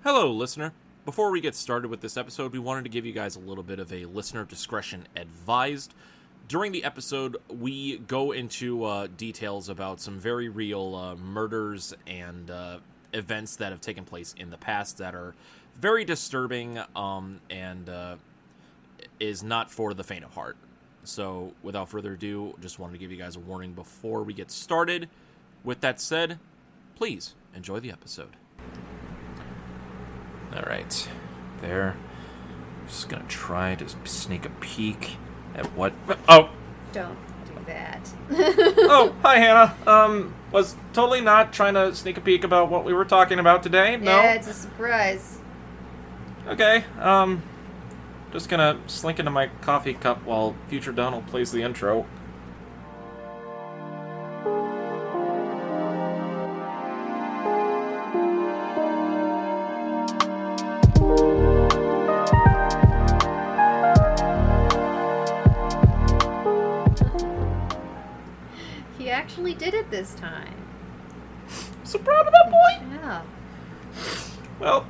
Hello, listener. Before we get started with this episode, we wanted to give you guys a little bit of a listener discretion advised. During the episode, we go into details about some very real murders and events that have taken place in the past that are very disturbing and is not for the faint of heart. So, without further ado, just wanted to give you guys a warning before we get started. With that said, please enjoy the episode. Alright, there. Just gonna try to sneak a peek at what... Oh! Don't do that. Oh, hi Hannah. Was totally not trying to sneak a peek about what we were talking about today, no? Yeah, it's a surprise. Okay, just gonna slink into my coffee cup while future Donald plays the intro. He actually did it this time. So proud of that boy! Yeah. Well...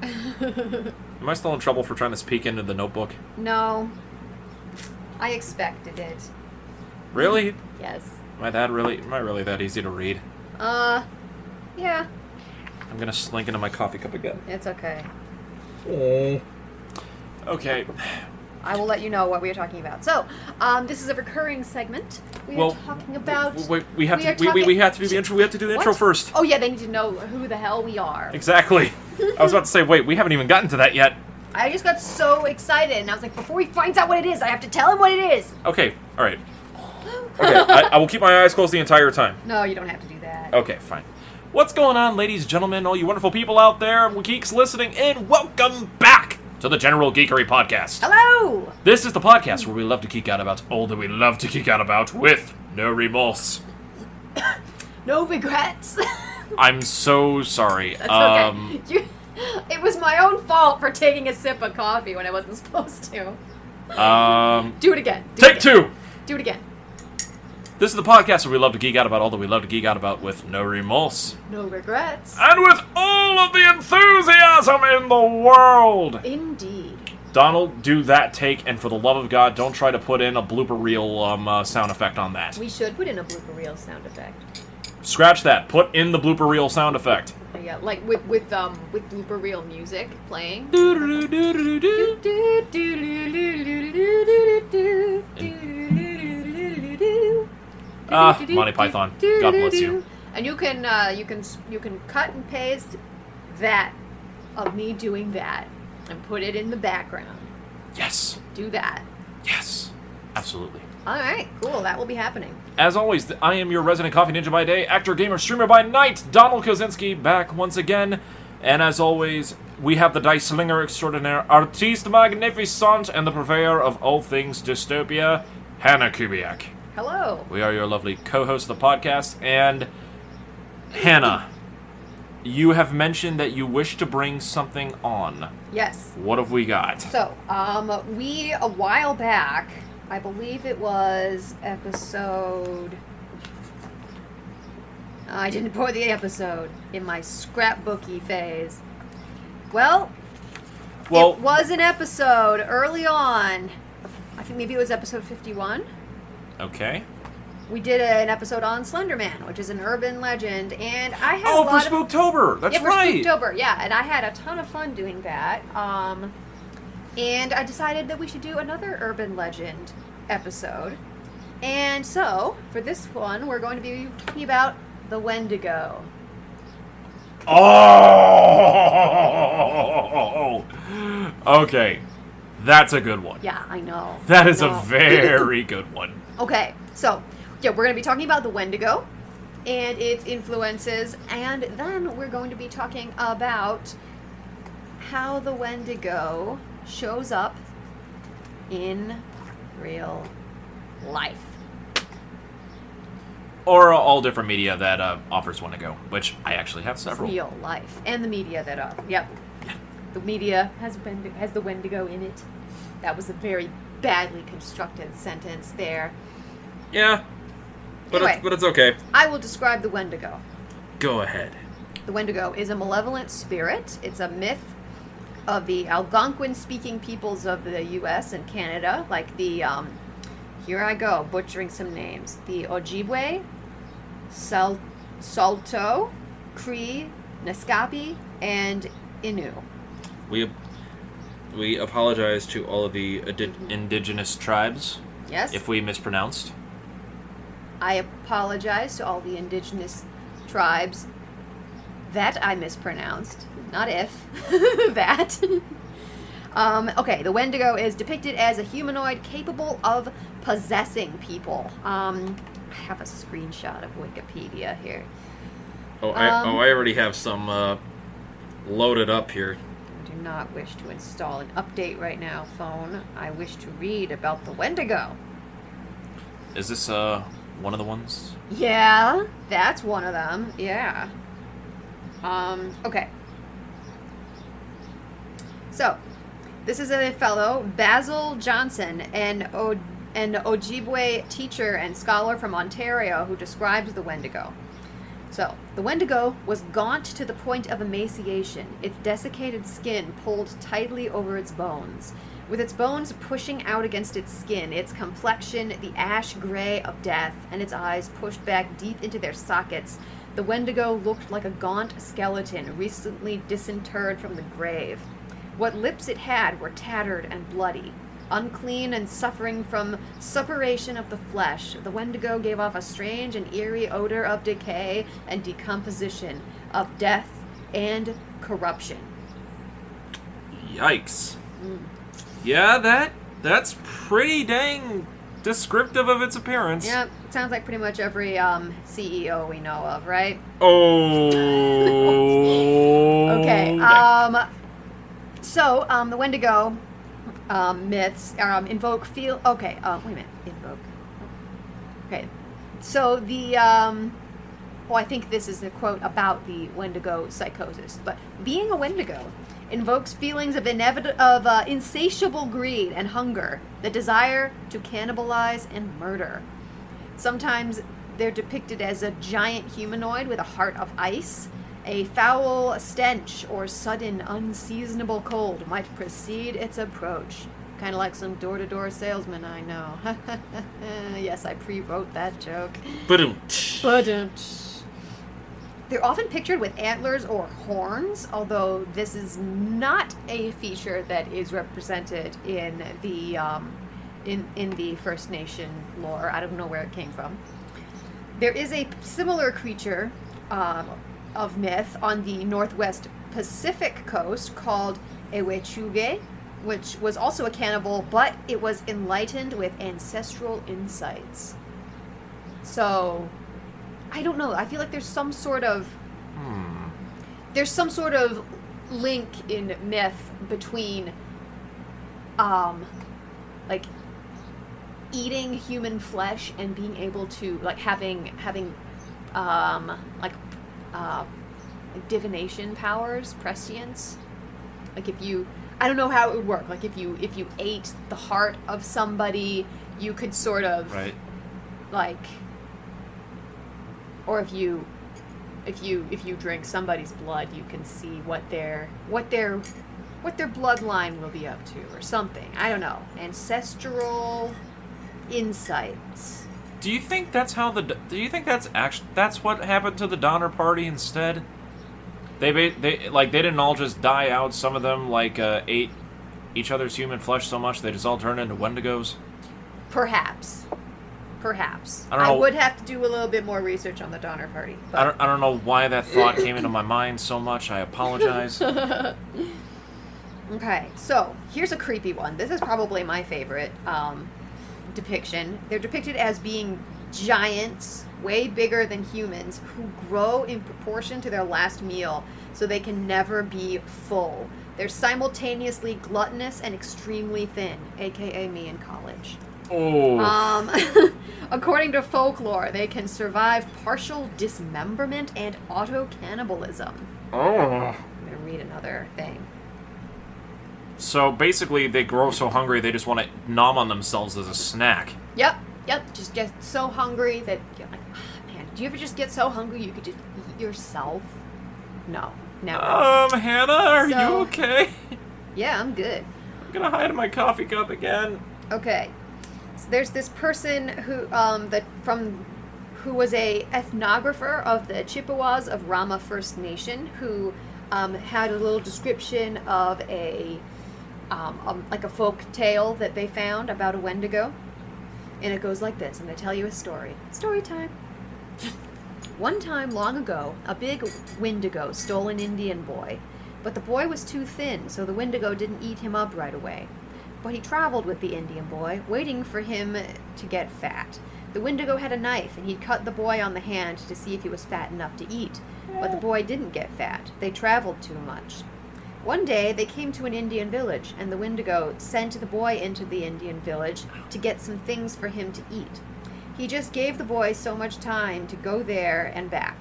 Am I still in trouble for trying to peek into the notebook? No. I expected it. Really? Yes. Am I really that easy to read? Yeah. I'm gonna slink into my coffee cup again. It's okay. Oh. Okay. I will let you know what we are talking about. So, this is a recurring segment. We are talking about... Wait, we have to do the intro. We have to do the intro first. Oh, yeah, they need to know who the hell we are. Exactly. I was about to say, wait, we haven't even gotten to that yet. I just got so excited, and I was like, before he finds out what it is, I have to tell him what it is. Okay, alright. Okay, I will keep my eyes closed the entire time. No, you don't have to do that. Okay, fine. What's going on, ladies and gentlemen, all you wonderful people out there, geeks listening in, welcome back to the General Geekery Podcast. Hello! This is the podcast where we love to geek out about all that we love to geek out about with no remorse. No regrets. I'm so sorry. That's okay. It was my own fault for taking a sip of coffee when I wasn't supposed to. Do it again. Take two! Do it again. This is the podcast where we love to geek out about all that we love to geek out about with no remorse. No regrets. And with all of the enthusiasm in the world! Indeed. Donald, do that take, and for the love of God, don't try to put in a blooper reel sound effect on that. We should put in a blooper reel sound effect. Scratch that. Put in the blooper reel sound effect. Yeah, like with blooper reel music playing. Monty Python. God bless you. And you can cut and paste that of me doing that and put it in the background. Yes. Do that. Yes. Absolutely. All right, cool. That will be happening. As always, I am your resident coffee ninja by day, actor, gamer, streamer by night, Donald Kozinski, back once again. And as always, we have the dice slinger extraordinaire, artiste magnificent, and the purveyor of all things dystopia, Hannah Kubiak. Hello. We are your lovely co-host of the podcast, and Hannah, you have mentioned that you wish to bring something on. Yes. What have we got? So, we, a while back, I believe it was episode... I didn't put the episode in my scrapbooky phase. Well, it was an episode early on. I think maybe it was episode 51. Okay. We did an episode on Slender Man, which is an urban legend, and I had a lot for Spooktober! That's right! For Spooktober, yeah, and I had a ton of fun doing that. And I decided that we should do another urban legend episode. And so, for this one, we're going to be talking about the Wendigo. Oh! Okay. That's a good one. Yeah, I know. That is a very good one. Okay, so, yeah, we're going to be talking about the Wendigo and its influences, and then we're going to be talking about how the Wendigo shows up in real life. Or all different media that offers Wendigo, which I actually have several. Real life. And the media that yep. The media has the Wendigo in it. That was a very badly constructed sentence there. Yeah. But, Anyway, it's okay. I will describe the Wendigo. Go ahead. the Wendigo is a malevolent spirit. It's a myth of the Algonquin-speaking peoples of the U.S. and Canada, like the, here I go, butchering some names. The Ojibwe, Saulteaux, Cree, Naskapi, and Innu. We apologize to all of the indigenous tribes. Yes. If we mispronounced. I apologize to all the indigenous tribes that I mispronounced. Not if. That. Okay, the Wendigo is depicted as a humanoid capable of possessing people. I have a screenshot of Wikipedia here. I already have some loaded up here. I do not wish to install an update right now, phone. I wish to read about the Wendigo. Is this one of the ones? Yeah, that's one of them. Yeah. Okay. So, this is a fellow, Basil Johnson, an Ojibwe teacher and scholar from Ontario who describes the Wendigo. So, the Wendigo was gaunt to the point of emaciation, its desiccated skin pulled tightly over its bones. With its bones pushing out against its skin, its complexion the ash gray of death, and its eyes pushed back deep into their sockets, the Wendigo looked like a gaunt skeleton recently disinterred from the grave. What lips it had were tattered and bloody. Unclean and suffering from suppuration of the flesh, the Wendigo gave off a strange and eerie odor of decay and decomposition, of death and corruption. Yikes. Yeah, that's pretty dang descriptive of its appearance. Yeah, sounds like pretty much every CEO we know of, right? Oh. Okay. So, the Wendigo myths invoke feel. Okay. Wait a minute. Invoke. Okay. So the I think this is the quote about the Wendigo Psychosis. But being a Wendigo invokes feelings of insatiable greed and hunger, the desire to cannibalize and murder. Sometimes they're depicted as a giant humanoid with a heart of ice. A foul stench or sudden unseasonable cold might precede its approach. Kind of like some door-to-door salesman I know. Yes, I pre-wrote that joke. Ba-dum. They're often pictured with antlers or horns, although this is not a feature that is represented in the in the First Nation lore. I don't know where it came from. There is a similar creature of myth on the Northwest Pacific coast called Ewechuge, which was also a cannibal, but it was enlightened with ancestral insights. So, I don't know. I feel like there's some sort of link in myth between like eating human flesh and being able to like having divination powers, prescience. Like if you, I don't know how it would work. Like if you ate the heart of somebody, you could sort of right. Like, or if you drink somebody's blood, you can see what their bloodline will be up to or something. I don't know. Ancestral insights. Do you think that's that's what happened to the Donner Party instead? They didn't all just die out. Some of them ate each other's human flesh so much they just all turned into Wendigos. Perhaps. I would have to do a little bit more research on the Donner Party. But. I don't know why that thought came into my mind so much. I apologize. Okay, so here's a creepy one. This is probably my favorite depiction. They're depicted as being giants, way bigger than humans, who grow in proportion to their last meal, so they can never be full. They're simultaneously gluttonous and extremely thin, aka me in college. Oh. According to folklore, they can survive partial dismemberment and auto-cannibalism. Oh. I'm going to read another thing. So basically, they grow so hungry they just want to nom on themselves as a snack. Yep. Just get so hungry that you're like, man, do you ever just get so hungry you could just eat yourself? No, never. Hannah, are you So- okay? Yeah, I'm good. I'm gonna hide in my coffee cup again. Okay. So there's this person who who was a ethnographer of the Chippewas of Rama First Nation, who had a little description of like a folk tale that they found about a Wendigo. And it goes like this. I'm going to tell you a story. Story time. One time long ago, a big Wendigo stole an Indian boy. But the boy was too thin, so the Wendigo didn't eat him up right away. But he traveled with the Indian boy, waiting for him to get fat. The Wendigo had a knife, and he'd cut the boy on the hand to see if he was fat enough to eat. But the boy didn't get fat. They traveled too much. One day, they came to an Indian village, and the Wendigo sent the boy into the Indian village to get some things for him to eat. He just gave the boy so much time to go there and back.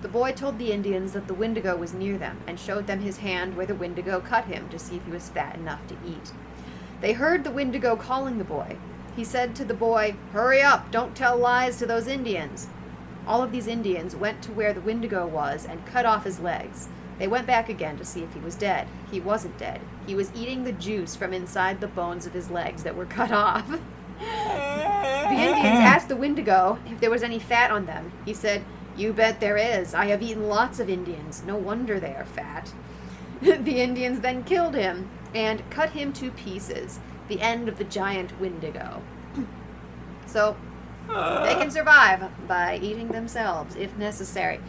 The boy told the Indians that the Wendigo was near them, and showed them his hand where the Wendigo cut him to see if he was fat enough to eat. They heard the Wendigo calling the boy. He said to the boy, "Hurry up, don't tell lies to those Indians." All of these Indians went to where the Wendigo was and cut off his legs. They went back again to see if he was dead. He wasn't dead. He was eating the juice from inside the bones of his legs that were cut off. The Indians asked the Wendigo if there was any fat on them. He said, "You bet there is. I have eaten lots of Indians. No wonder they are fat." The Indians then killed him and cut him to pieces. The end of the giant Wendigo. So, they can survive by eating themselves if necessary.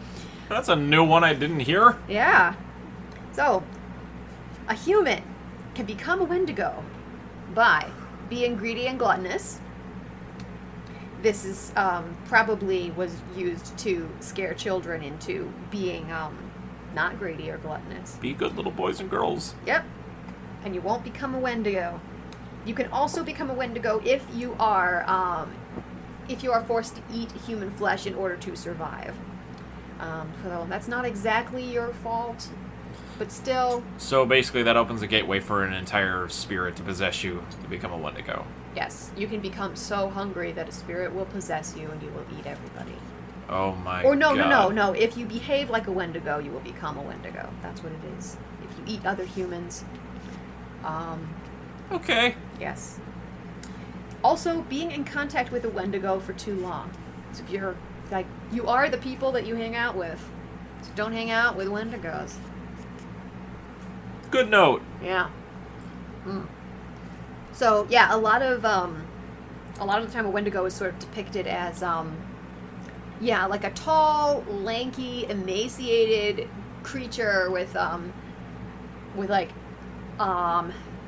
That's a new one I didn't hear. Yeah. So, a human can become a Wendigo by being greedy and gluttonous. This is probably was used to scare children into being not greedy or gluttonous. Be good little boys and girls. Yep. And you won't become a Wendigo. You can also become a Wendigo if you are forced to eat human flesh in order to survive. So that's not exactly your fault, but still. So basically that opens a gateway for an entire spirit to possess you to become a Wendigo. Yes, you can become so hungry that a spirit will possess you and you will eat everybody. Oh my Or no, God. no. If you behave like a Wendigo, you will become a Wendigo. That's what it is. If you eat other humans. Okay. Yes. Also, being in contact with a Wendigo for too long. So if you're, like, you are the people that you hang out with. So don't hang out with Wendigos. Good note. Yeah. So, yeah, a lot of the time a Wendigo is sort of depicted as, like a tall, lanky, emaciated creature with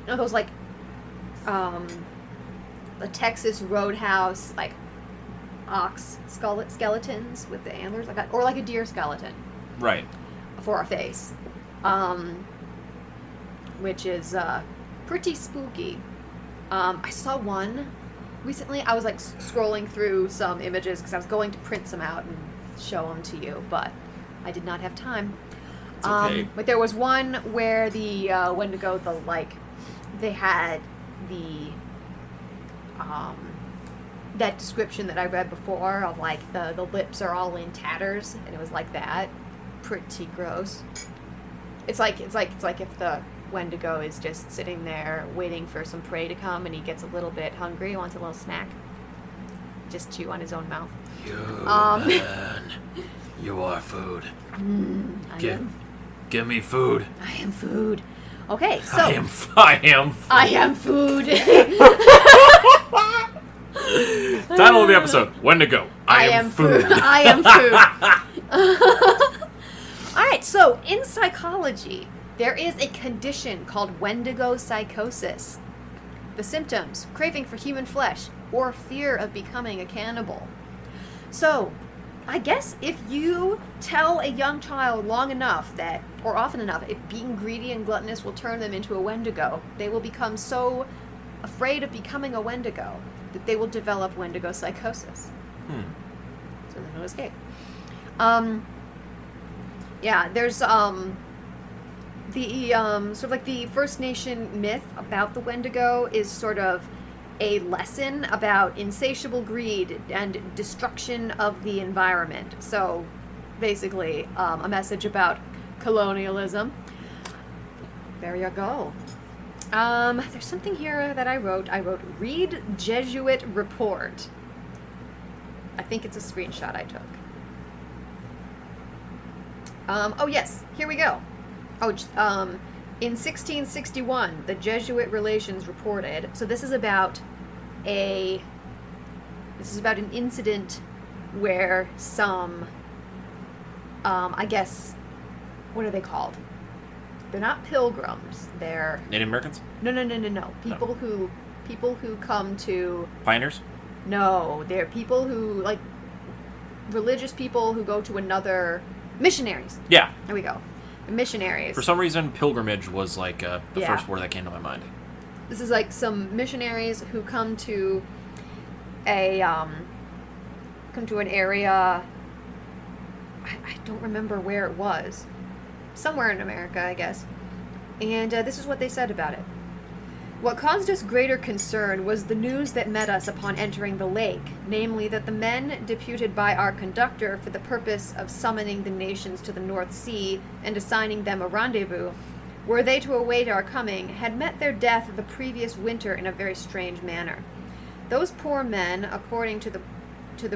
those, like, the Texas Roadhouse, like, ox skeletons with the antlers, or like a deer skeleton. Right. For a face. Which is, pretty spooky. I saw one recently. I was, like, scrolling through some images because I was going to print some out and show them to you, but I did not have time. It's okay. But there was one where the Wendigo, they had the that description that I read before of, like, the lips are all in tatters, and it was like that. Pretty gross. It's like if the Wendigo is just sitting there waiting for some prey to come, and he gets a little bit hungry, wants a little snack. Just chew on his own mouth. Man, you are food. Give me food. I am food. Okay, so I am food. I am food. Title of the episode: Wendigo. I am food. I am food. All right, so in psychology, there is a condition called Wendigo Psychosis. The symptoms: craving for human flesh or fear of becoming a cannibal. So, I guess if you tell a young child long enough that, or often enough, if being greedy and gluttonous will turn them into a Wendigo, they will become so afraid of becoming a Wendigo that they will develop Wendigo Psychosis. So there's no escape. There's the sort of like the First Nation myth about the Wendigo is sort of a lesson about insatiable greed and destruction of the environment. So basically, a message about colonialism. There you go. There's something here that I wrote. I wrote, read Jesuit report. I think it's a screenshot I took. Oh yes, here we go. In 1661, the Jesuit Relations reported. So this is about an incident where some, I guess, what are they called? They're not pilgrims. They're Native Americans? No. People who come to Pioneers? No, they're people who, like, religious people who go to another... Missionaries. Yeah. There we go. Missionaries. For some reason, pilgrimage was, like, the Yeah. first word that came to my mind. This is, like, some missionaries who come to an area... I don't remember where it was. Somewhere in America, I guess. And this is what they said about it. What caused us greater concern was the news that met us upon entering the lake, namely that the men deputed by our conductor for the purpose of summoning the nations to the North Sea and assigning them a rendezvous, were they to await our coming, had met their death the previous winter in a very strange manner. Those poor men, according to the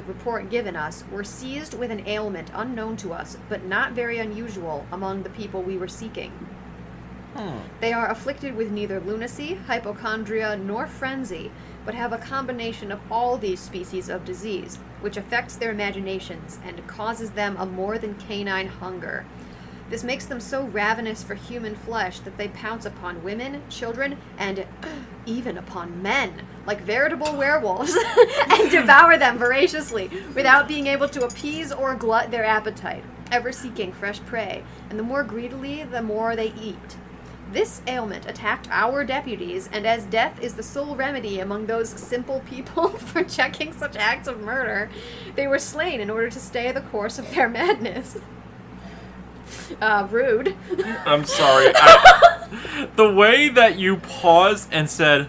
report given us, were seized with an ailment unknown to us, but not very unusual among the people we were seeking. They are afflicted with neither lunacy, hypochondria, nor frenzy, but have a combination of all these species of disease, which affects their imaginations and causes them a more than canine hunger. This makes them so ravenous for human flesh that they pounce upon women, children, and even upon men, like veritable werewolves, and devour them voraciously, without being able to appease or glut their appetite, ever seeking fresh prey, and the more greedily, the more they eat. This ailment attacked our deputies, and as death is the sole remedy among those simple people for checking such acts of murder, they were slain in order to stay the course of their madness. Rude. I'm sorry. The way that you paused and said,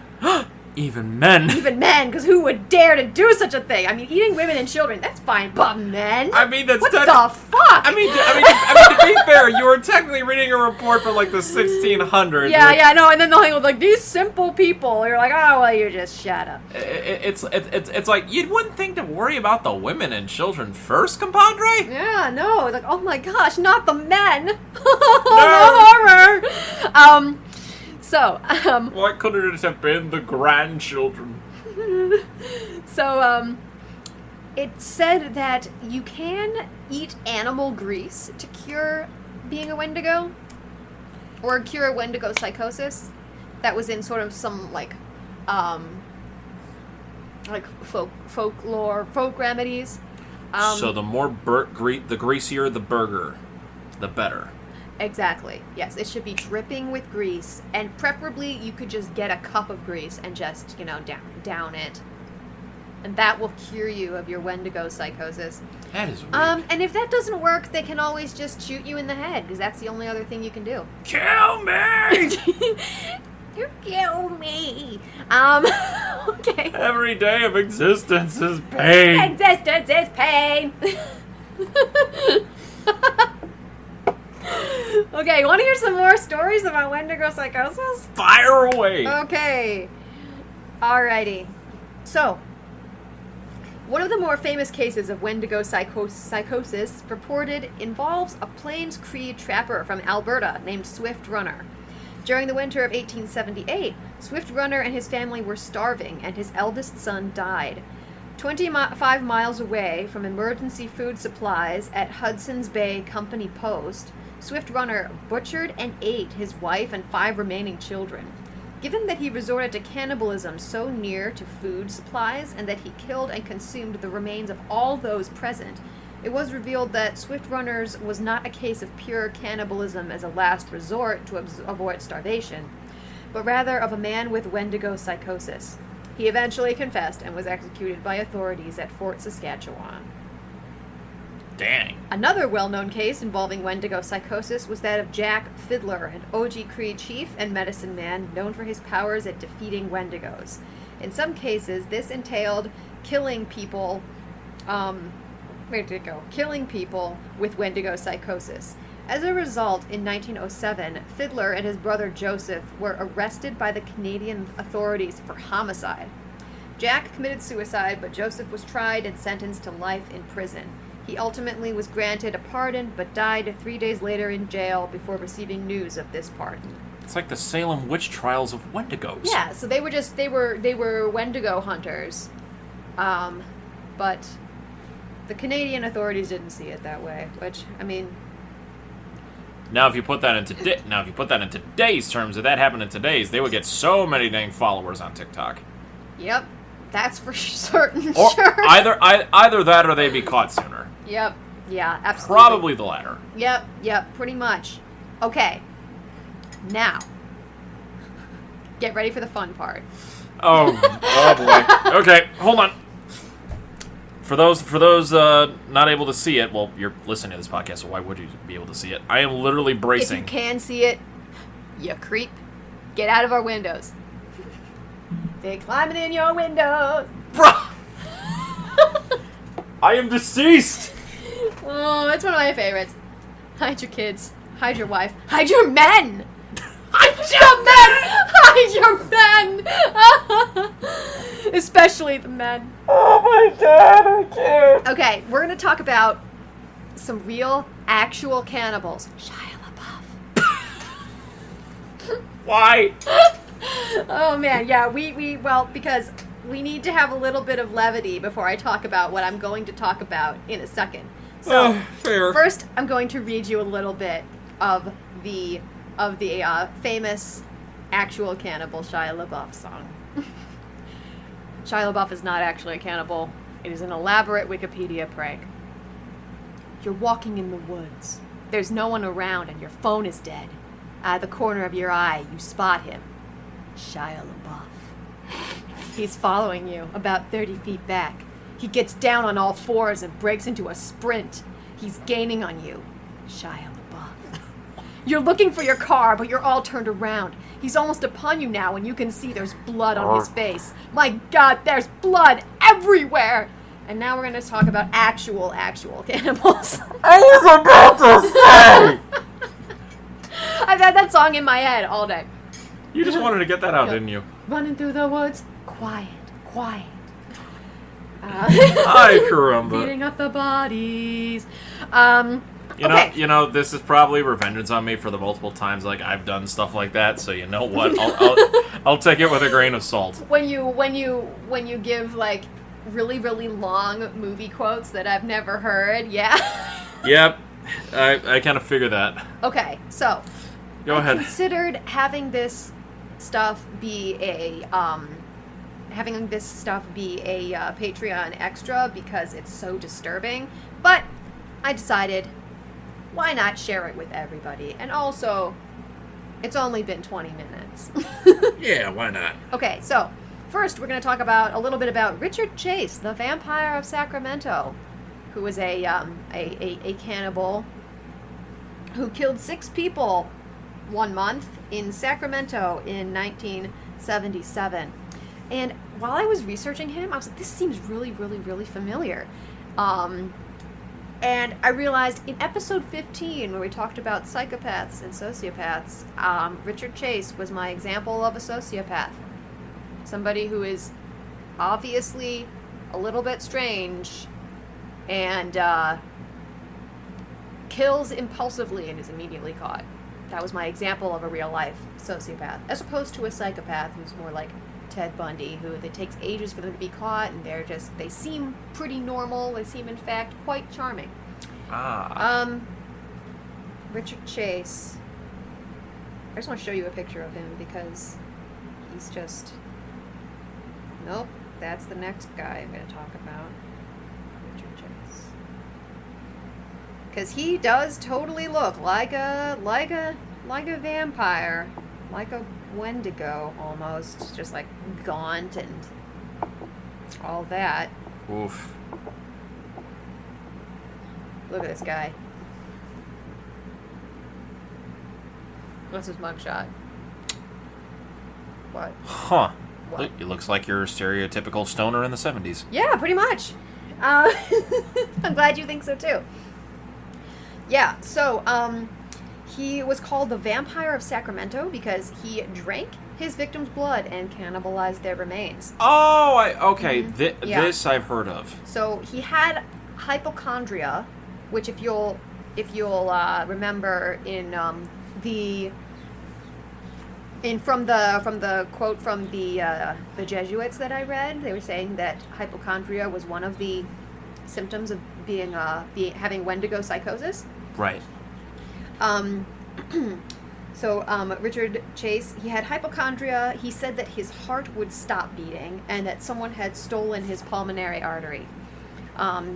even men. Even men, because who would dare to do such a thing? I mean, eating women and children, that's fine, but men? I mean, that's... What the fuck? I mean, to be fair, you were technically reading a report from, like, the 1600s. Yeah, no, and then the whole thing was like, these simple people. You're like, oh, well, you just shut up. It's like, you wouldn't think to worry about the women and children first, compadre? Yeah, no, it's like, oh my gosh, not the men. No. Horror. Why couldn't it have been the grandchildren? It said that you can eat animal grease to cure being a Wendigo, or cure Wendigo Psychosis. That was in sort of some, like folklore, folk remedies. So the more the greasier the burger, the better. Exactly. Yes, it should be dripping with grease, and preferably you could just get a cup of grease and just, down it. And that will cure you of your Wendigo Psychosis. That is weird. And if that doesn't work, they can always just shoot you in the head, because that's the only other thing you can do. Kill me! You kill me! Okay. Every day of existence is pain. Existence is pain! Okay, you want to hear some more stories about Wendigo Psychosis? Fire away! Okay. Alrighty. So, one of the more famous cases of Wendigo psychosis reported involves a Plains Cree trapper from Alberta named Swift Runner. During the winter of 1878, Swift Runner and his family were starving, and his eldest son died. 25 miles away from emergency food supplies at Hudson's Bay Company Post, Swift Runner butchered and ate his wife and 5 remaining children. Given that he resorted to cannibalism so near to food supplies and that he killed and consumed the remains of all those present, it was revealed that Swift Runner's was not a case of pure cannibalism as a last resort to avoid starvation, but rather of a man with Wendigo psychosis. He eventually confessed and was executed by authorities at Fort Saskatchewan. Dang. Another well-known case involving Wendigo psychosis was that of Jack Fiddler, an OG Cree chief and medicine man known for his powers at defeating Wendigos. In some cases, this entailed killing people with Wendigo psychosis. As a result, in 1907, Fiddler and his brother Joseph were arrested by the Canadian authorities for homicide. Jack committed suicide, but Joseph was tried and sentenced to life in prison. He ultimately was granted a pardon, but died 3 days later in jail before receiving news of this pardon. It's like the Salem witch trials of Wendigos. Yeah, so they were Wendigo hunters, but the Canadian authorities didn't see it that way. Which, I mean, Now, if you put that into today's terms, if that happened in today's, they would get so many dang followers on TikTok. Yep, that's for certain. Or sure. either that, or they'd be caught sooner. Yep. Yeah, absolutely. Probably the latter. Yep, pretty much. Okay. Now, get ready for the fun part. Oh boy. Okay, hold on. For those not able to see it, well, you're listening to this podcast, so why would you be able to see it? I am literally bracing. If you can see it, you creep. Get out of our windows. They're climbing in your windows. Bro! I am deceased! Oh, that's one of my favorites. Hide your kids. Hide your wife. Hide your men! Hide your men! Especially the men. Oh my god, I can't! Okay, we're gonna talk about some real, actual cannibals. Shia LaBeouf. Why? Oh man, yeah, because we need to have a little bit of levity before I talk about what I'm going to talk about in a second. So, fair. First, I'm going to read you a little bit of the famous actual cannibal Shia LaBeouf song. Shia LaBeouf is not actually a cannibal. It is an elaborate Wikipedia prank. You're walking in the woods. There's no one around and your phone is dead. Out of the corner of your eye, you spot him. Shia LaBeouf. He's following you about 30 feet back. He gets down on all fours and breaks into a sprint. He's gaining on you. Shia LaBeouf. You're looking for your car, but you're all turned around. He's almost upon you now, and you can see there's blood on his face. My God, there's blood everywhere! And now we're going to talk about actual cannibals. I was about to say! I've had that song in my head all day. You just wanted to get that out, didn't you? Running through the woods, quiet. Ay, caramba. Beating up the bodies. You know, this is probably revenge on me for the multiple times I've done stuff like that. So you know what? I'll take it with a grain of salt. When you give really, really long movie quotes that I've never heard, yeah. Yep, I kind of figure that. Okay, so go ahead. Considered having this stuff be a Patreon extra because it's so disturbing, but I decided, why not share it with everybody? And also, it's only been 20 minutes. Yeah, why not? Okay, so first we're going to talk a little bit about Richard Chase, the vampire of Sacramento, who was a cannibal who killed 6 people 1 month in Sacramento in 1977. And while I was researching him, I was like, this seems really, really, really familiar. And I realized in episode 15, where we talked about psychopaths and sociopaths, Richard Chase was my example of a sociopath. Somebody who is obviously a little bit strange and kills impulsively and is immediately caught. That was my example of a real-life sociopath, as opposed to a psychopath who's more like Ted Bundy, who it takes ages for them to be caught, and they seem pretty normal. They seem, in fact, quite charming. Richard Chase. I just want to show you a picture of him because he's just... Nope, that's the next guy I'm going to talk about. Richard Chase. Because he does totally look like a vampire, like a Wendigo almost, just like gaunt and all that. Oof. Look at this guy. What's his mugshot? What? Huh. What? It looks like your stereotypical stoner in the 70s. Yeah, pretty much. I'm glad you think so too. Yeah, so, he was called the Vampire of Sacramento because he drank his victim's blood and cannibalized their remains. Oh, okay. Yeah. This I've heard of. So he had hypochondria, which if you'll remember from the quote from the Jesuits that I read, they were saying that hypochondria was one of the symptoms of having Wendigo psychosis. Right. So Richard Chase, he had hypochondria. He said that his heart would stop beating and that someone had stolen his pulmonary artery.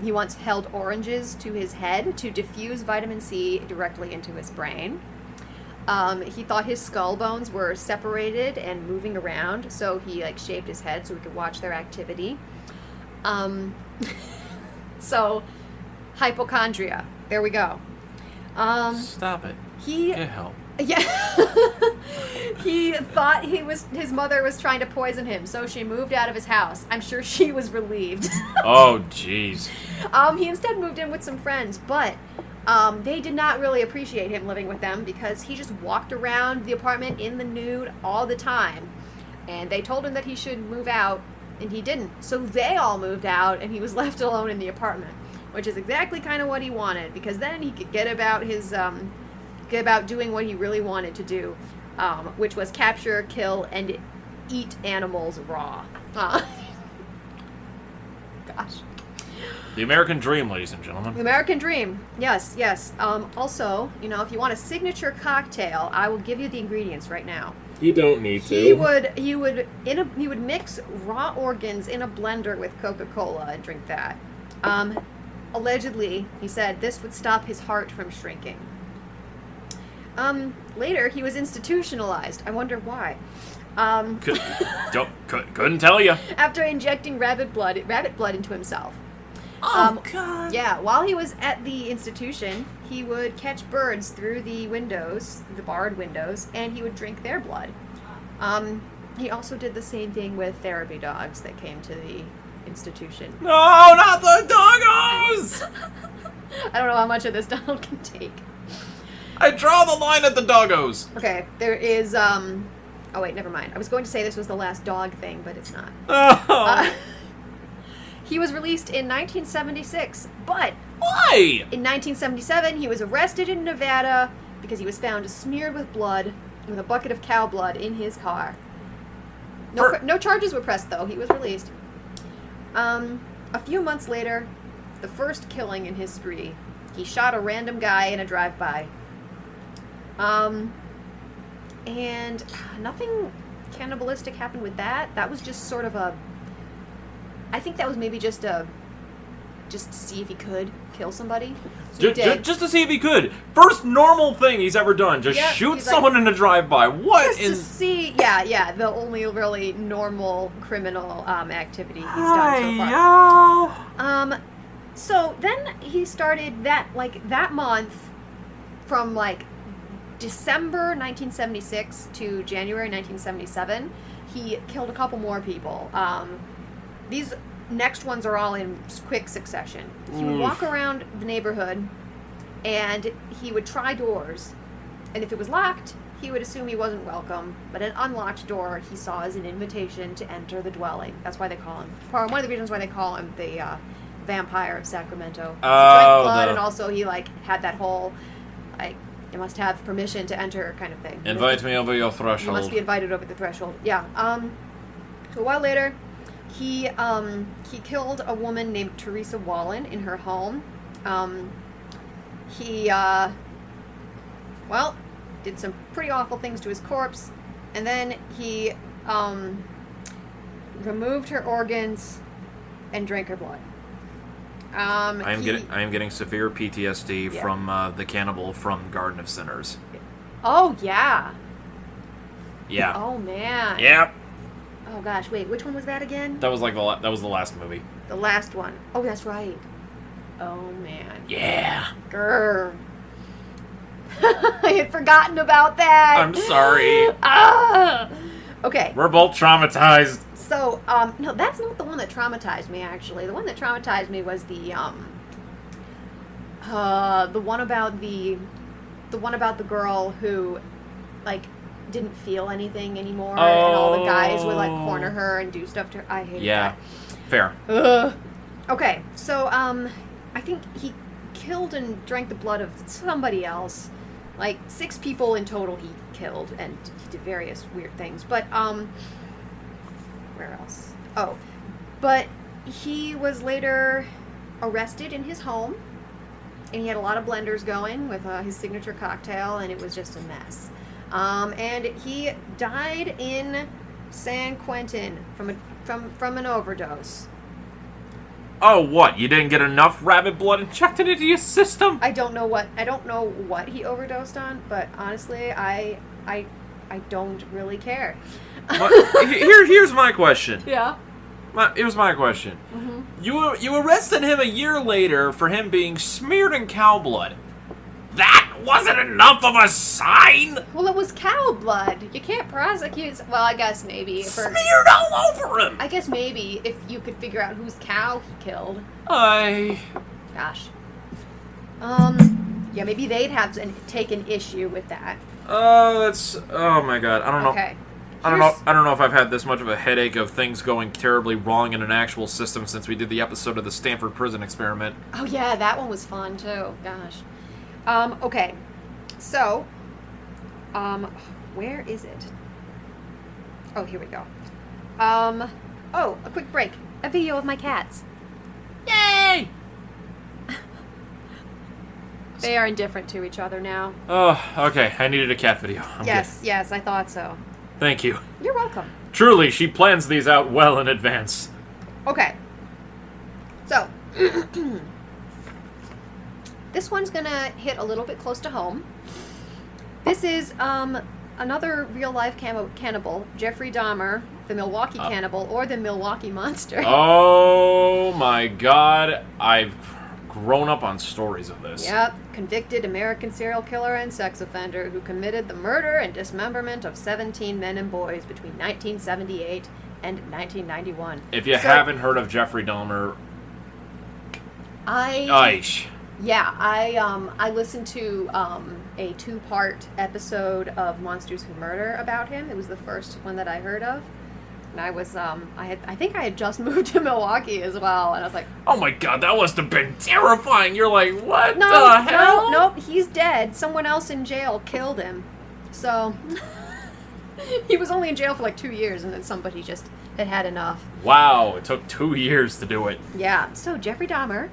He once held oranges to his head to diffuse vitamin C directly into his brain. He thought his skull bones were separated and moving around, so he shaved his head so he could watch their activity. So, hypochondria. There we go. Stop it. Get help. Yeah. He thought his mother was trying to poison him, so she moved out of his house. I'm sure she was relieved. Oh, jeez. He instead moved in with some friends, but they did not really appreciate him living with them because he just walked around the apartment in the nude all the time. And they told him that he should move out, and he didn't. So they all moved out, and he was left alone in the apartment, which is exactly kind of what he wanted, because then he could get about doing what he really wanted to do, which was capture, kill, and eat animals raw. Gosh. The American dream, ladies and gentlemen. The American dream. Yes, yes. Also, if you want a signature cocktail, I will give you the ingredients right now. You don't need to. He would mix raw organs in a blender with Coca-Cola and drink that. Allegedly, he said this would stop his heart from shrinking. Later, he was institutionalized. I wonder why. Couldn't tell you. After injecting rabbit blood into himself. Oh, God. Yeah, while he was at the institution, he would catch birds through the windows, the barred windows, and he would drink their blood. He also did the same thing with therapy dogs that came to the institution. No, not the doggos! I don't know how much of this Donald can take. I draw the line at the doggos. Okay, there is, oh wait, never mind. I was going to say this was the last dog thing, but it's not. Oh. He was released in 1976, but... Why? In 1977, he was arrested in Nevada because he was found smeared with blood, with a bucket of cow blood in his car. No charges were pressed, though. He was released. A few months later, the first killing in his spree, he shot a random guy in a drive-by. And nothing cannibalistic happened with that. That was just sort of I think that was maybe just to see if he could kill somebody. So just to see if he could. First normal thing he's ever done. Just shoot someone in a drive-by. What just to see, yeah, the only really normal criminal activity he's done so far. So then he started that month from December 1976 to January 1977, he killed a couple more people. These next ones are all in quick succession. He would walk around the neighborhood, and he would try doors. And if it was locked, he would assume he wasn't welcome. But an unlocked door he saw as an invitation to enter the dwelling. That's why they call him. One of the reasons why they call him the Vampire of Sacramento. He drank blood, and also he had that whole you must have permission to enter kind of thing. Invite me over your threshold. You must be invited over the threshold. Yeah. So a while later, he killed a woman named Teresa Wallen in her home. He did some pretty awful things to his corpse, and then he removed her organs and drank her blood. I am getting severe PTSD from the cannibal from Garden of Sinners. Oh yeah. Yeah. Oh man. Yep. Oh gosh, wait, which one was that again? That was the last movie. The last one. Oh, that's right. Oh man. Yeah. Grr. I had forgotten about that. I'm sorry. Okay. We're both traumatized. So, no, that's not the one that traumatized me, actually. The one that traumatized me was the, The one about the girl who, like, didn't feel anything anymore, and all the guys would, like, corner her and do stuff to her. I hate that. Yeah, fair. Ugh. Okay, so, I think he killed and drank the blood of somebody else. Like, 6 people in total he killed, and he did various weird things. But, where else? Oh, but he was later arrested in his home, and he had a lot of blenders going with his signature cocktail, and it was just a mess. And he died in San Quentin from an overdose. Oh, what? You didn't get enough rabbit blood injected into your system? I don't know what he overdosed on, but honestly, I don't really care. Here's my question. Yeah. Here's my question. Mm-hmm. You arrested him a year later for him being smeared in cow blood. That wasn't enough of a sign? Well, it was cow blood. You can't prosecute... Well, I guess maybe... Smeared all over him! I guess maybe if you could figure out whose cow he killed. Gosh. Yeah, maybe they'd have to take an issue with that. Oh my god. I don't know. Okay. I don't know if I've had this much of a headache of things going terribly wrong in an actual system since we did the episode of the Stanford Prison Experiment. Oh yeah, that one was fun too. Gosh. Okay. So, where is it? Oh, here we go. Oh, a quick break. A video of my cats. Yay! They are indifferent to each other now. Oh, okay. I needed a cat video. I'm Yes, good. yes, I thought so. Thank you. You're welcome. Truly, she plans these out well in advance. Okay. So, this one's gonna hit a little bit close to home. This is another real-life cannibal, Jeffrey Dahmer, the Milwaukee cannibal, or the Milwaukee monster. Oh my god, I've grown up on stories of this. Yep, convicted American serial killer and sex offender who committed the murder and dismemberment of 17 men and boys between 1978 and 1991. If you haven't heard of Jeffrey Dahmer, Yeah, I listened to a 2-part episode of Monsters Who Murder about him. It was the first one that I heard of. And I was, I think I had just moved to Milwaukee as well, and I was like... Oh my god, that must have been terrifying! You're like, what the No, hell? nope, he's dead. Someone else in jail killed him. So, he was only in jail for like 2 years, and then somebody just had enough. Wow, it took 2 years to do it. Yeah, so Jeffrey Dahmer,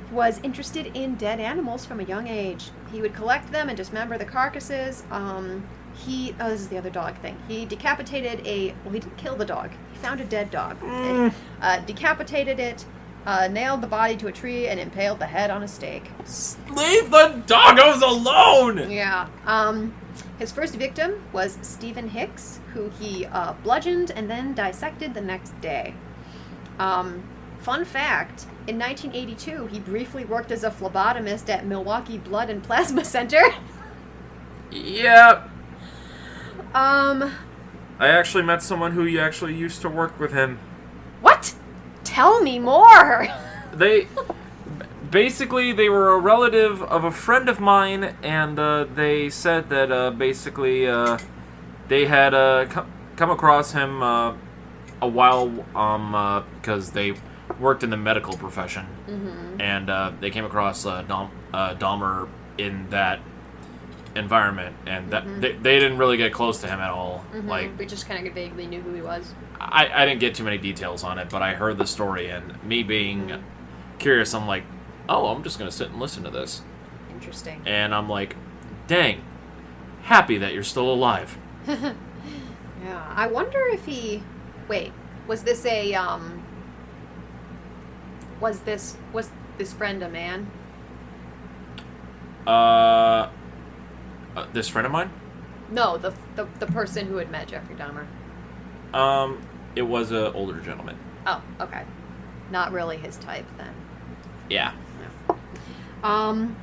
was interested in dead animals from a young age. He would collect them and dismember the carcasses. This is the other dog thing. He decapitated he didn't kill the dog. He found a dead dog. And, decapitated it, nailed the body to a tree, and impaled the head on a stake. Leave the doggos alone! Yeah. His first victim was Stephen Hicks, who he bludgeoned and then dissected the next day. Fun fact, in 1982, he briefly worked as a phlebotomist at Milwaukee Blood and Plasma Center. Yep. I actually met someone who actually used to work with him. What? Tell me more! They were a relative of a friend of mine, and they said that they had come across him a while because they worked in the medical profession, and they came across Dahmer in that environment, and that they didn't really get close to him at all. We just kind of vaguely knew who he was. I didn't get too many details on it, but I heard the story, and me being curious, I'm like, oh, I'm just gonna sit and listen to this. Interesting. And I'm like, dang, happy that you're still alive. Yeah, I wonder if he... Wait, was this was this friend a man? This friend of mine? No, the person who had met Jeffrey Dahmer. It was an older gentleman. Oh, okay. Not really his type then. Yeah. No.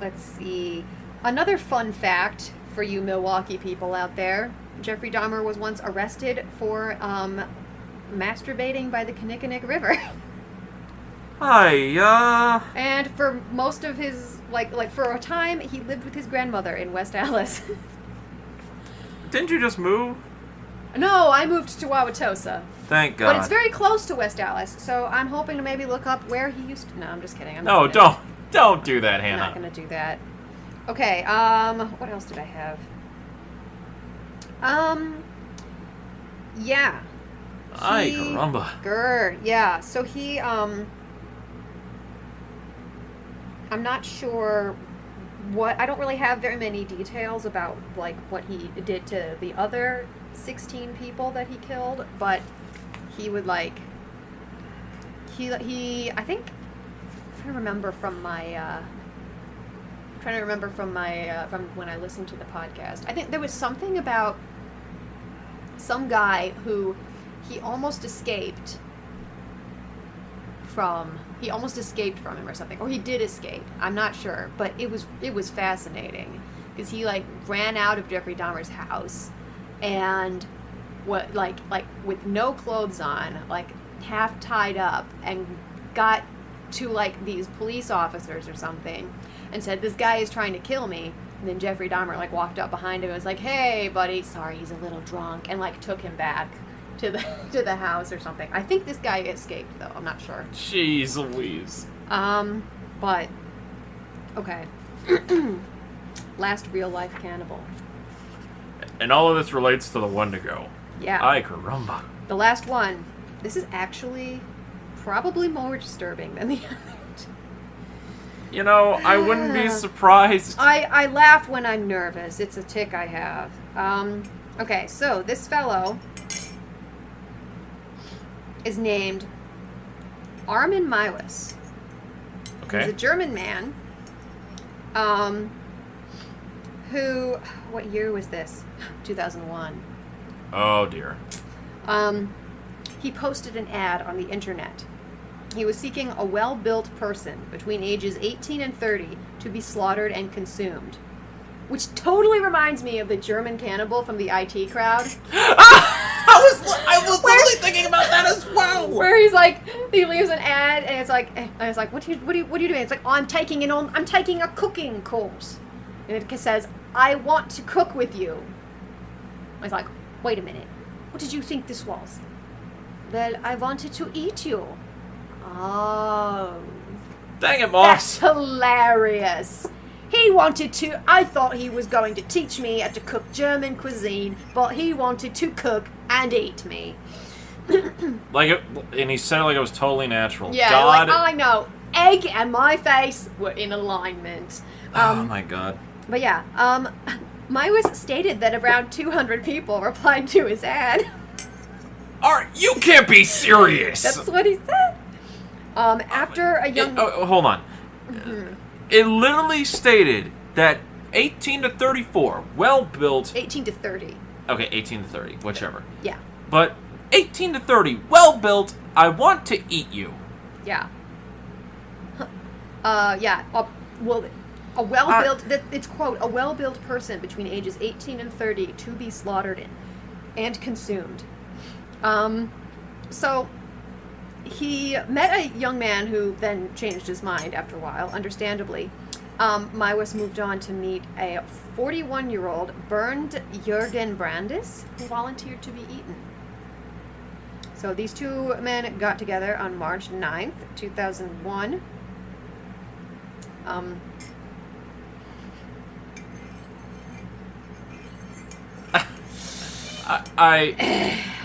Let's see. Another fun fact for you Milwaukee people out there. Jeffrey Dahmer was once arrested for masturbating by the Kinnickinnick River. Hi, And for most of his, like for a time, he lived with his grandmother in West Allis. Didn't you just move? No, I moved to Wauwatosa. Thank God. But it's very close to West Allis, so I'm hoping to maybe look up where he used to... No, I'm just kidding. No, don't do that, Hannah. I'm not going to do that. Okay, what else did I have? Yeah. Ay, caramba. Grr, yeah. So he, I'm not sure what... I don't really have very many details about, like, what he did to the other 16 people that he killed, but he would, like... He I think... I'm trying to remember from my... from when I listened to the podcast. I think there was something about some guy who he almost escaped from him or something, or he did escape. I'm not sure, but it was fascinating because he like ran out of Jeffrey Dahmer's house and what like with no clothes on, like half tied up, and got to like these police officers or something and said, "This guy is trying to kill me." And then Jeffrey Dahmer like walked up behind him and was like, "Hey, buddy, sorry, he's a little drunk," and like took him back to the house or something. I think this guy escaped though. I'm not sure. Jeez Louise. But okay. Last real life cannibal. And all of this relates to the Wendigo. Yeah. Ay, caramba. The last one. This is actually probably more disturbing than the other. You know, I wouldn't be surprised. I laugh when I'm nervous. It's a tic I have. Okay, so this fellow is named Armin Maiwis. Okay. He's a German man. Who? What year was this? 2001. Oh dear. He posted an ad on the internet. He was seeking a well-built person between ages 18 and 30 to be slaughtered and consumed. Which totally reminds me of the German cannibal from the IT crowd. I was literally thinking about that as well. Where he's like, he leaves an ad, and it's like, what are you doing? It's like, oh, I'm taking a cooking course, and it says, I want to cook with you. I was like, wait a minute, what did you think this was? Well, I wanted to eat you. Oh. Dang it, Moss. That's hilarious. I thought he was going to teach me how to cook German cuisine, but he wanted to cook and eat me. And he said it like it was totally natural. Yeah, God. like, I know. Egg and my face were in alignment. Oh my God. But yeah, Maiwis stated that around 200 people replied to his ad. You can't be serious. That's what he said. After a young... hold on. Mm-hmm. It literally stated that 18 to 34, well-built... 18 to 30. Okay, 18 to 30, whichever. Yeah. But 18 to 30, well-built, I want to eat you. Yeah. Yeah. Well, a well-built... it's, quote, a well-built person between ages 18 and 30 to be slaughtered and consumed. So... He met a young man who then changed his mind after a while, understandably. Maiwis moved on to meet a 41-year-old Bernd Jürgen Brandis, who volunteered to be eaten. So these two men got together on March 9th, 2001.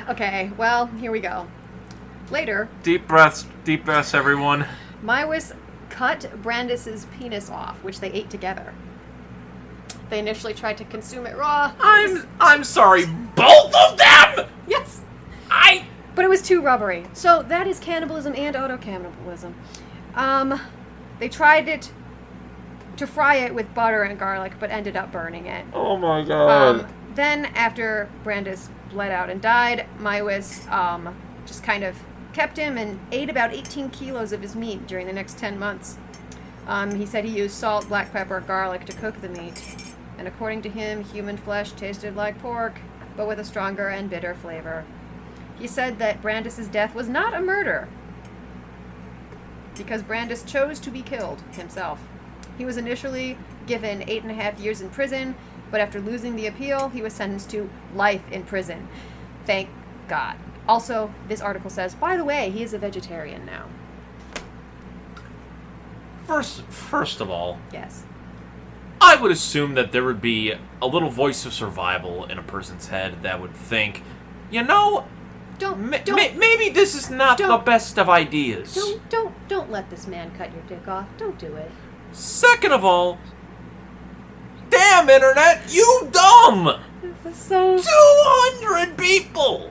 Okay, well, here we go. Later... Deep breaths, everyone. Maiwis cut Brandis's penis off, which they ate together. They initially tried to consume it raw. I'm sorry, both of them? Yes. But it was too rubbery. So that is cannibalism and auto-cannibalism. They tried to fry it with butter and garlic, but ended up burning it. Oh my God. Then, after Brandis bled out and died, Maiwis just kind of kept him and ate about 18 kilos of his meat during the next 10 months. He said he used salt, black pepper, garlic to cook the meat. And according to him, human flesh tasted like pork, but with a stronger and bitter flavor. He said that Brandis's death was not a murder. because Brandis chose to be killed himself. He was initially given 8.5 years in prison, but after losing the appeal, he was sentenced to life in prison. Thank God. Also, this article says, by the way, he is a vegetarian now. First of all, Yes. I would assume that there would be a little voice of survival in a person's head that would think, you know, maybe this is not the best of ideas. Don't let this man cut your dick off. Don't do it. Second of all, damn internet, you dumb! This is so... 200 people!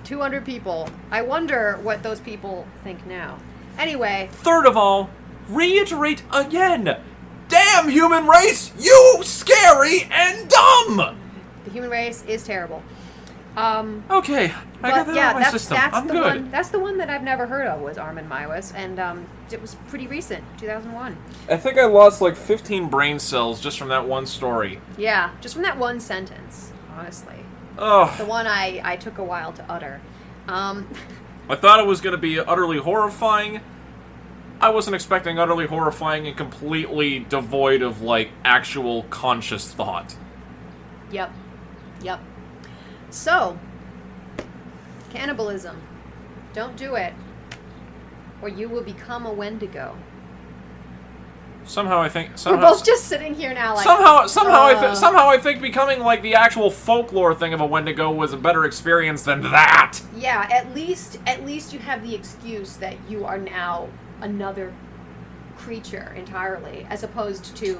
200 people. I wonder what those people think now. Anyway. Third of all, reiterate again. Damn human race, you scary and dumb! The human race is terrible. Okay, I got that out of my system. I'm good. That's the one that I've never heard of was Armin Maiwis, and it was pretty recent, 2001. I think I lost like 15 brain cells just from that one story. Yeah, just from that one sentence, honestly. Ugh. The one I took a while to utter. I thought it was going to be utterly horrifying. I wasn't expecting utterly horrifying and completely devoid of, like, actual conscious thought. Yep. So, cannibalism. Don't do it, or you will become a Wendigo. Somehow I think... We're both just sitting here now like... Somehow I think becoming, like, the actual folklore thing of a Wendigo was a better experience than that! Yeah, at least you have the excuse that you are now another creature entirely, as opposed to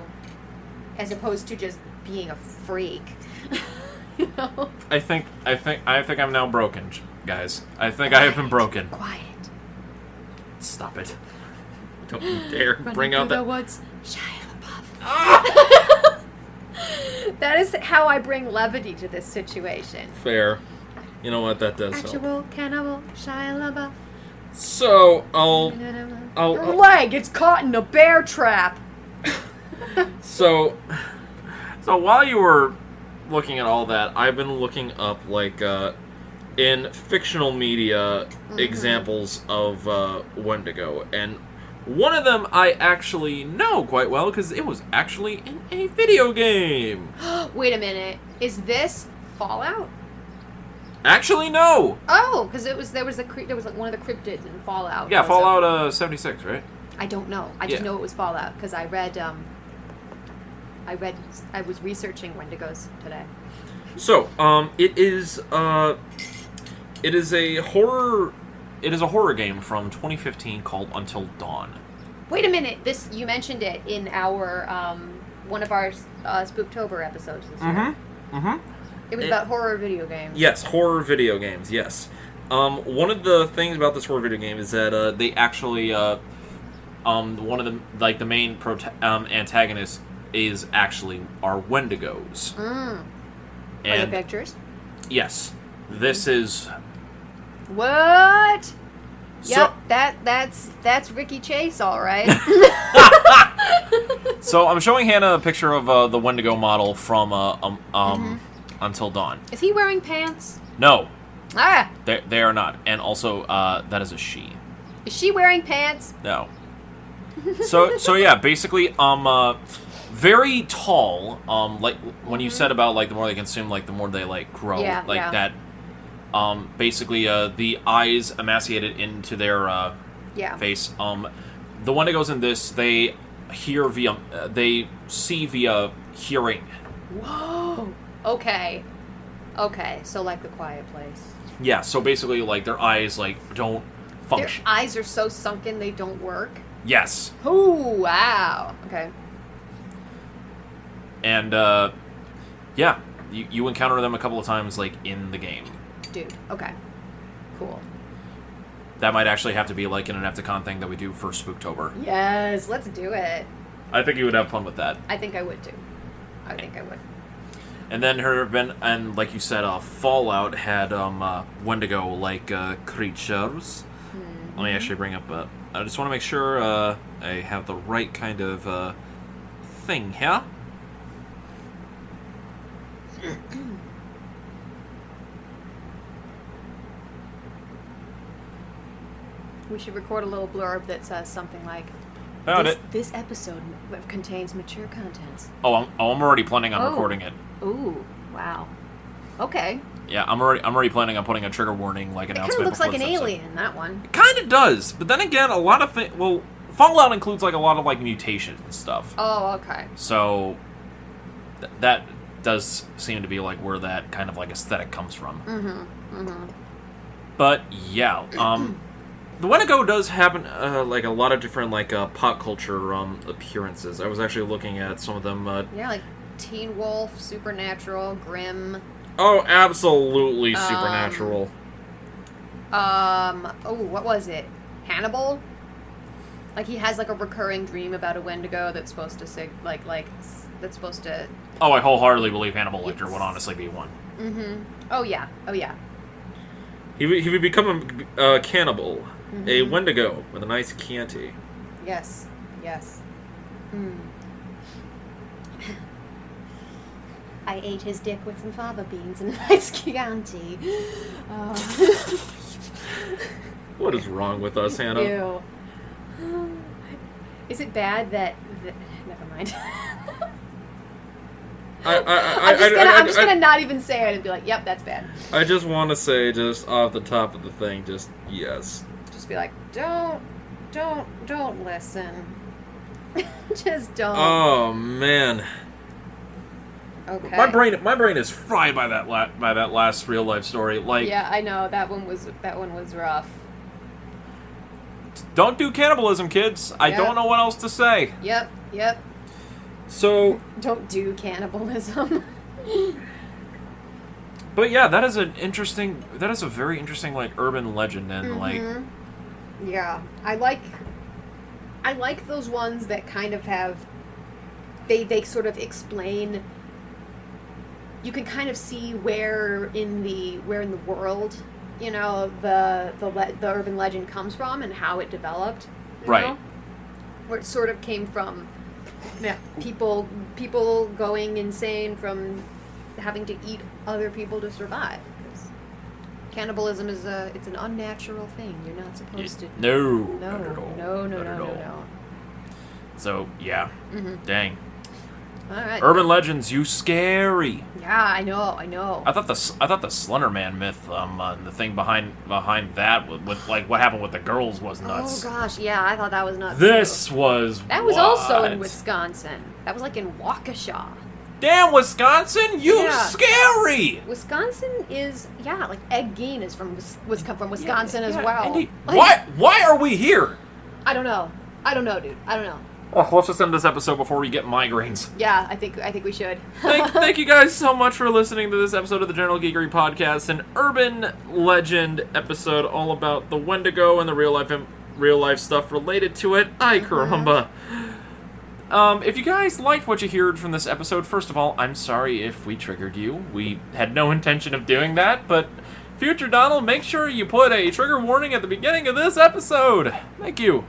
just being a freak. You know? I think I'm now broken, guys. I think I have been broken. Quiet. Stop it. Don't you dare bring out the woods. Shia LaBeouf. That is how I bring levity to this situation. Fair. You know what? That does Actual help. cannibal Shia LaBeouf. So, Your leg, it's caught in a bear trap. So while you were looking at all that, I've been looking up, like, in fictional media, examples of Wendigo, and one of them I actually know quite well, because it was actually in a video game. Wait a minute. Is this Fallout? Actually, no! Oh, because there was like one of the cryptids in Fallout. Yeah, Fallout 76, right? I don't know. I just know it was Fallout because I was researching Wendigos today. So, it is a horror game from 2015 called Until Dawn. Wait a minute. You mentioned it in our one of our Spooktober episodes this year. It was about horror video games. Yes, horror video games. Yes. One of the things about this horror video game is that they actually one of the the main antagonists is actually our Wendigos. Are And the pictures? yes, this is What? So, Yep, that's Ricky Chase, all right. So I'm showing Hannah a picture of the Wendigo model from Until Dawn. Is he wearing pants? No, Ah, they are not. And also, that is a she. is she wearing pants? No. So yeah, basically, very tall. Like when you said about like the more they consume, like the more they like grow, that. Basically, the eyes emaciated into their face. The Wendigos in this, they see via hearing. Whoa. Okay, so like The Quiet Place. Yeah, so basically, like, their eyes, like, don't function. Their eyes are so sunken they don't work? Yes. Oh, wow. Okay. And, yeah, you encounter them a couple of times, like, in the game. Dude, okay. Cool. That might actually have to be, like, an Adepticon thing that we do for Spooktober. Yes, let's do it. I think you would have fun with that. I think I would, too. I think I would. And then and like you said, Fallout had Wendigo-like creatures. Mm-hmm. Let me actually bring up. I just want to make sure I have the right kind of thing here. We should record a little blurb that says something like, Found it. This episode contains mature contents. Oh, I'm already planning on recording it. Ooh, wow. Okay. Yeah, I'm already planning on putting a trigger warning It announcement. kind of looks like an episode. alien, that one. It kind of does, but then again, a lot of things. Well, Fallout includes like a lot of like mutations and stuff. Oh, okay. So that does seem to be like where that kind of like aesthetic comes from. But yeah, the Wendigo does have like a lot of different like pop culture appearances. I was actually looking at some of them. Yeah, like Teen Wolf, Supernatural, Grimm. Oh, absolutely supernatural. What was it? Hannibal? Like he has like a recurring dream about a Wendigo that's supposed to say that's supposed to. Oh, I wholeheartedly believe Hannibal Lecter would honestly be one. Oh yeah. He would become a cannibal, a Wendigo with a nice Chianti. Yes. I ate his dick with some fava beans and a nice Chianti. What is wrong with us, Hannah? Ew. Is it bad that never mind. I'm just gonna not even say it and be like, "Yep, that's bad." I just want to say, just off the top of the thing, just yes. Just be like, don't listen. Just don't. Oh man. Okay. My brain is fried by that last real life story. Like, yeah, I know that one was rough. Don't do cannibalism, kids. I Yep. don't know what else to say. Yep. So, Don't do cannibalism. but yeah, that is a very interesting like urban legend and like. Yeah, I like those ones that kind of have. They sort of explain. You can kind of see where in the world, you know, the urban legend comes from and how it developed. You Right. know? Where it sort of came from, people going insane from having to eat other people to survive. 'Cause cannibalism is it's an unnatural thing. You're not supposed to. No. No. So yeah, dang. All right. Urban legends, you scary. Yeah, I know. I thought the Slender Man myth, the thing behind that with like what happened with the girls was nuts. Oh gosh, yeah, I thought that was nuts. This too. was That was what? also in Wisconsin. That was like in Waukesha. Damn, Wisconsin, you Yeah. Scary. Wisconsin is like Ed Gein is from Wisconsin as well. Indeed. Like, Why are we here? I don't know, dude. I don't know. Oh, let's just end this episode before we get migraines. Yeah, I think we should. Thank you guys so much for listening to this episode of the General Geekery Podcast, an urban legend episode all about the Wendigo and the real life stuff related to it. Ay caramba. If you guys liked what you heard from this episode, first of all, I'm sorry if we triggered you. We had no intention of doing that, but future Donald, make sure you put a trigger warning at the beginning of this episode. Thank you.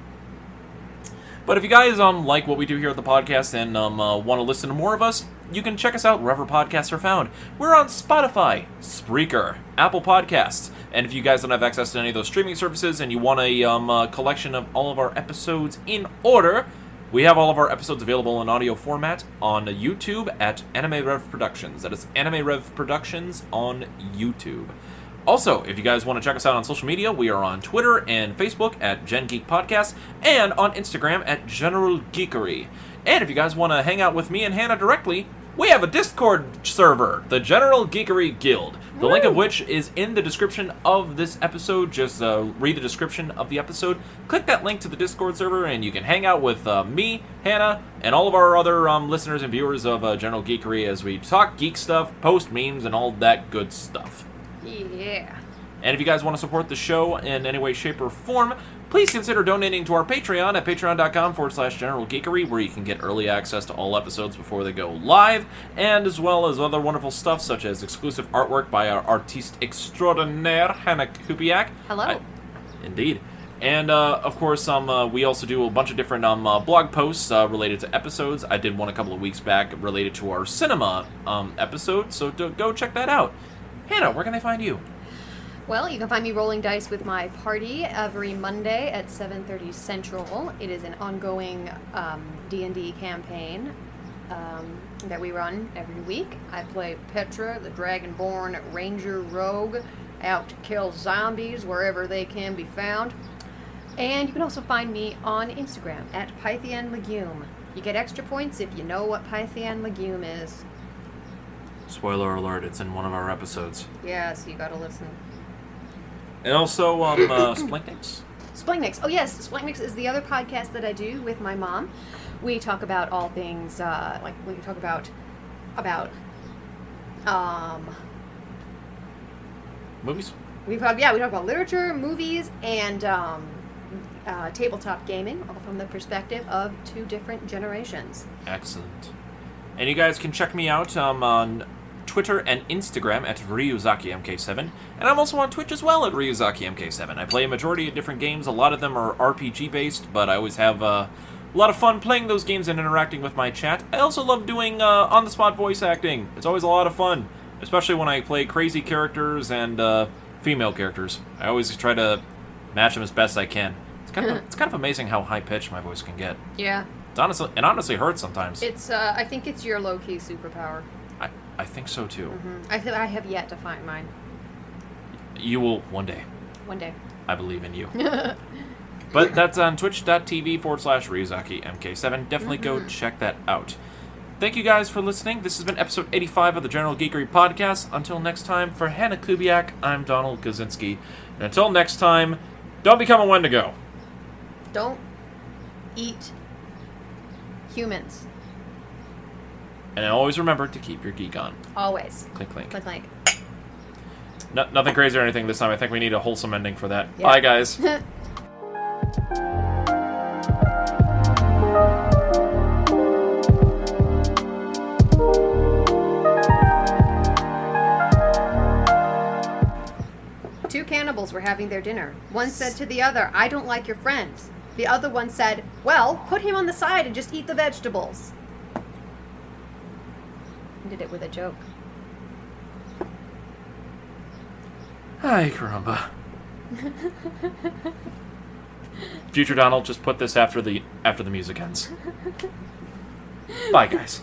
But if you guys like what we do here at the podcast and want to listen to more of us, you can check us out wherever podcasts are found. We're on Spotify, Spreaker, Apple Podcasts, and if you guys don't have access to any of those streaming services and you want a collection of all of our episodes in order, we have all of our episodes available in audio format on YouTube at Anime Rev Productions. That is Anime Rev Productions on YouTube. Also, if you guys want to check us out on social media, we are on Twitter and Facebook at Gen Geek Podcast, and on Instagram at General Geekery. And if you guys want to hang out with me and Hannah directly, we have a Discord server, the General Geekery Guild, the link of which is in the description of this episode. Just read the description of the episode, click that link to the Discord server, and you can hang out with me, Hannah, and all of our other listeners and viewers of General Geekery as we talk geek stuff, post memes, and all that good stuff. Yeah. And if you guys want to support the show in any way, shape, or form, please consider donating to our Patreon at patreon.com/General Geekery, where you can get early access to all episodes before they go live, and as well as other wonderful stuff such as exclusive artwork by our artiste extraordinaire, Hannah Kupiak. Hello. Indeed. And, of course, we also do a bunch of different blog posts related to episodes. I did one a couple of weeks back related to our cinema episode, so go check that out. Hannah, where can they find you? Well, you can find me rolling dice with my party every Monday at 7:30 Central. It is an ongoing D&D campaign that we run every week. I play Petra, the Dragonborn Ranger Rogue, out to kill zombies wherever they can be found. And you can also find me on Instagram at Pythian Legume. You get extra points if you know what Pythian Legume is. Spoiler alert, it's in one of our episodes. Yeah, so you gotta listen. And also, SPLANCHNIC. SPLANCHNIC. Oh yes, SPLANCHNIC is the other podcast that I do with my mom. We talk about all things, like we talk about Movies? we talk about literature, movies, and tabletop gaming, all from the perspective of two different generations. Excellent. And you guys can check me out on Twitter and Instagram at RyuzakiMK7, and I'm also on Twitch as well at RyuzakiMK7. I play a majority of different games. A lot of them are RPG based, but I always have a lot of fun playing those games and interacting with my chat. I also love doing on-the-spot voice acting. It's always a lot of fun, especially when I play crazy characters and female characters. I always try to match them as best I can. It's kind of amazing how high-pitched my voice can get. Yeah. It honestly hurts sometimes. It's I think it's your low-key superpower. I think so too. Mm-hmm. I have yet to find mine. You will one day. One day. I believe in you. But that's on twitch.tv/RyuzakiMK7. Definitely go check that out. Thank you guys for listening. This has been episode 85 of the General Geekery Podcast. Until next time, for Hannah Kubiak, I'm Donald Kaczynski. And until next time, don't become a Wendigo. Don't eat humans. And always remember to keep your geek on. Always. Clink, clink. Clink, clink. Nothing crazy or anything this time. I think we need a wholesome ending for that. Yeah. Bye, guys. Two cannibals were having their dinner. One said to the other, "I don't like your friend." The other one said, "Well, put him on the side and just eat the vegetables." I did it with a joke. Ay, caramba. Future Donald, just put this after the music ends. Bye, guys.